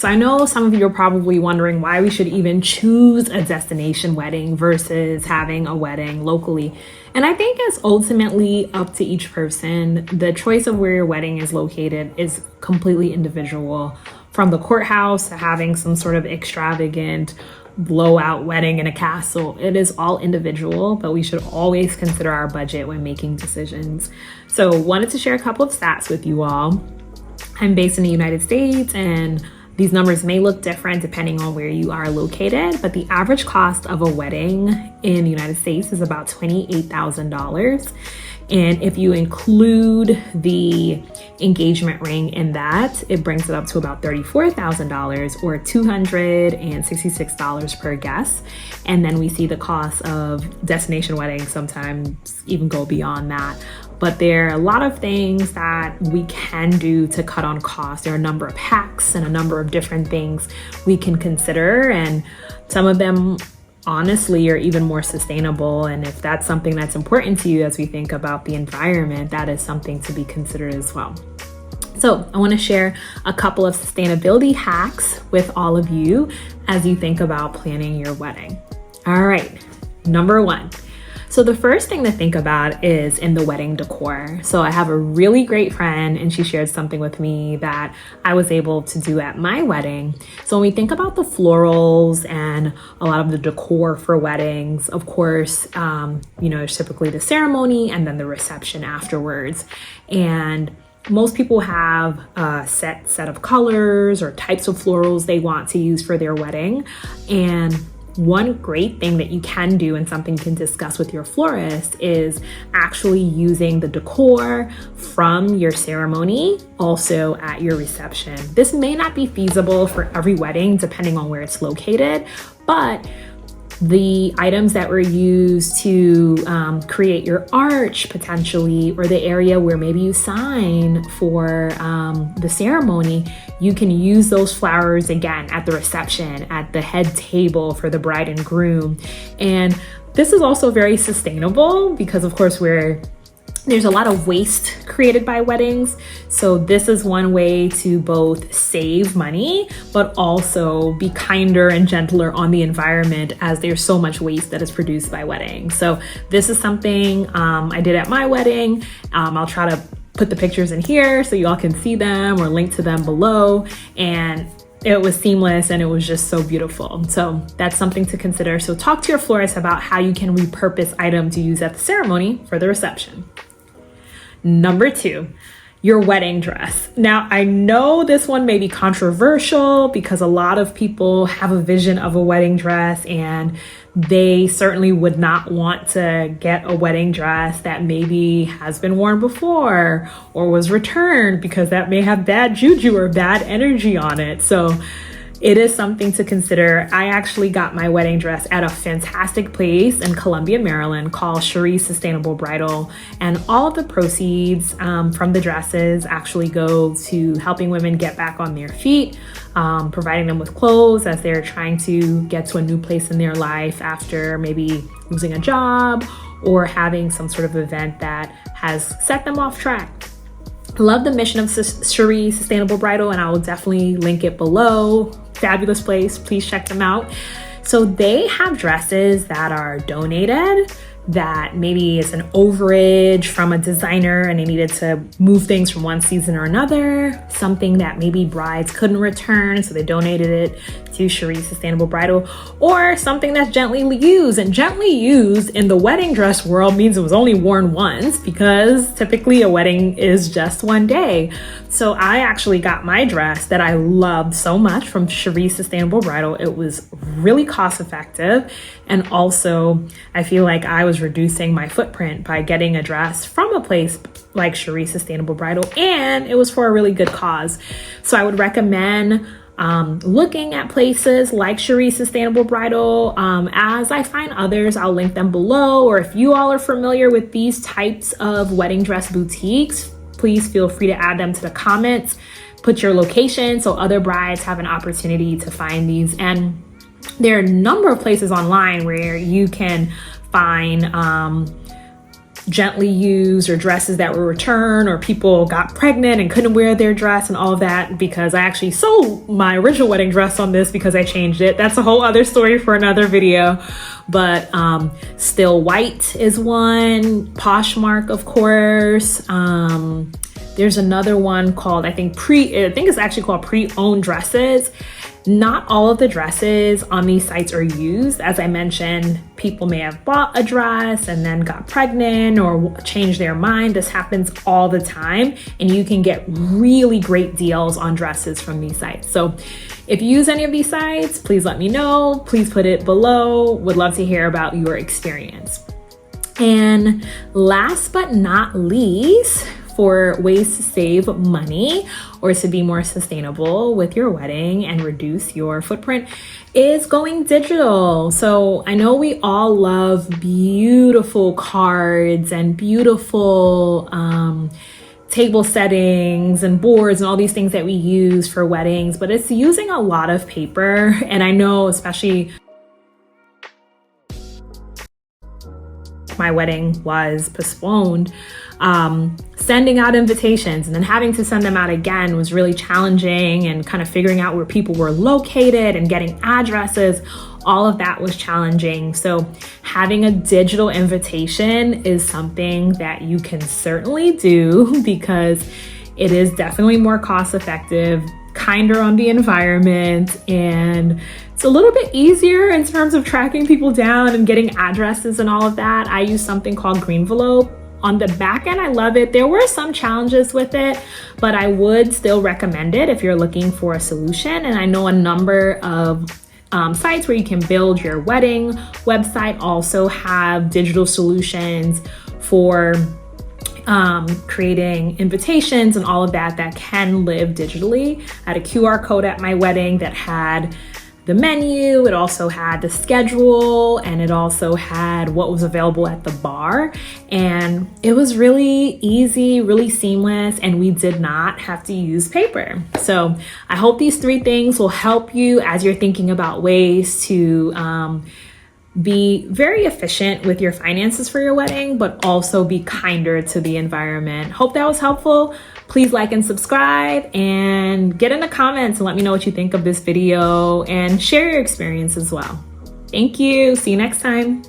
So I know some of you are probably wondering why we should even choose a destination wedding versus having a wedding locally. And I think it's ultimately up to each person. The choice of where your wedding is located is completely individual. From the courthouse to having some sort of extravagant blowout wedding in a castle, it is all individual, but we should always consider our budget when making decisions. So wanted to share a couple of stats with you all. I'm based in the United States, and these numbers may look different depending on where you are located, but the average cost of a wedding in the United States is about $28,000. And if you include the engagement ring in that, it brings it up to about $34,000 or $266 per guest. And then we see the cost of destination weddings sometimes even go beyond that. But there are a lot of things that we can do to cut on costs. There are a number of hacks and a number of different things we can consider, and some of them honestly are even more sustainable. And if that's something that's important to you as we think about the environment, that is something to be considered as well. So I want to share a couple of sustainability hacks with all of you as you think about planning your wedding. All right, number one. So the first thing to think about is in the wedding decor. So I have a really great friend, and she shared something with me that I was able to do at my wedding. So when we think about the florals and a lot of the decor for weddings, of course, it's typically the ceremony and then the reception afterwards. And most people have a set of colors or types of florals they want to use for their wedding. And one great thing that you can do, and something you can discuss with your florist, is actually using the decor from your ceremony also at your reception. This may not be feasible for every wedding depending on where it's located, but the items that were used to create your arch potentially, or the area where maybe you sign for the ceremony, you can use those flowers again at the reception, at the head table for the bride and groom. And this is also very sustainable because, of course, there's a lot of waste created by weddings. So this is one way to both save money, but also be kinder and gentler on the environment, as there's so much waste that is produced by weddings. So this is something I did at my wedding. I'll try to put the pictures in here so you all can see them or link to them below. And it was seamless and it was just so beautiful. So that's something to consider. So talk to your florist about how you can repurpose items you use at the ceremony for the reception. Number two, your wedding dress. Now, I know this one may be controversial because a lot of people have a vision of a wedding dress, and they certainly would not want to get a wedding dress that maybe has been worn before or was returned, because that may have bad juju or bad energy on it. So it is something to consider. I actually got my wedding dress at a fantastic place in Columbia, Maryland called Cherie Sustainable Bridal. And all of the proceeds from the dresses actually go to helping women get back on their feet, providing them with clothes as they're trying to get to a new place in their life after maybe losing a job or having some sort of event that has set them off track. I love the mission of Cherie Sustainable Bridal, and I will definitely link it below. Fabulous place, please check them out. So they have dresses that are donated, that maybe is an overage from a designer and they needed to move things from one season or another, something that maybe brides couldn't return, so they donated it to Cherie Sustainable Bridal, or something that's gently used. And gently used in the wedding dress world means it was only worn once, because typically a wedding is just one day. So I actually got my dress that I loved so much from Cherie Sustainable Bridal. It was really cost effective, and also I feel like I was reducing my footprint by getting a dress from a place like Cherie Sustainable Bridal, and it was for a really good cause. So I would recommend looking at places like Cherie Sustainable Bridal. As I find others, I'll link them below. Or if you all are familiar with these types of wedding dress boutiques, please feel free to add them to the comments. Put your location so other brides have an opportunity to find these. And there are a number of places online where you can find gently used, or dresses that were returned, or people got pregnant and couldn't wear their dress and all of that, because I actually sold my original wedding dress on this because I changed it. That's a whole other story for another video. But Still White is one, Poshmark, of course. There's another one called, I think it's actually called Pre-Owned Dresses. Not all of the dresses on these sites are used. As I mentioned, people may have bought a dress and then got pregnant or changed their mind. This happens all the time, and you can get really great deals on dresses from these sites. So if you use any of these sites, please let me know. Please put it below. Would love to hear about your experience. And last but not least, for ways to save money or to be more sustainable with your wedding and reduce your footprint, is going digital. So I know we all love beautiful cards and beautiful table settings and boards and all these things that we use for weddings, but it's using a lot of paper. And I know, especially my wedding was postponed, sending out invitations and then having to send them out again was really challenging, and kind of figuring out where people were located and getting addresses, all of that was challenging. So having a digital invitation is something that you can certainly do, because it is definitely more cost effective, kinder on the environment, and it's a little bit easier in terms of tracking people down and getting addresses and all of that. I use something called Greenvelope. On the back end, I love it. There were some challenges with it, but I would still recommend it if you're looking for a solution. And I know a number of sites where you can build your wedding website also have digital solutions for creating invitations and all of that can live digitally. I had a QR code at my wedding that had the menu, it also had the schedule, and it also had what was available at the bar. And it was really easy, really seamless, and we did not have to use paper. So I hope these 3 things will help you as you're thinking about ways to be very efficient with your finances for your wedding, but also be kinder to the environment. Hope that was helpful. Please like and subscribe, and get in the comments and let me know what you think of this video, and share your experience as well. Thank you. See you next time.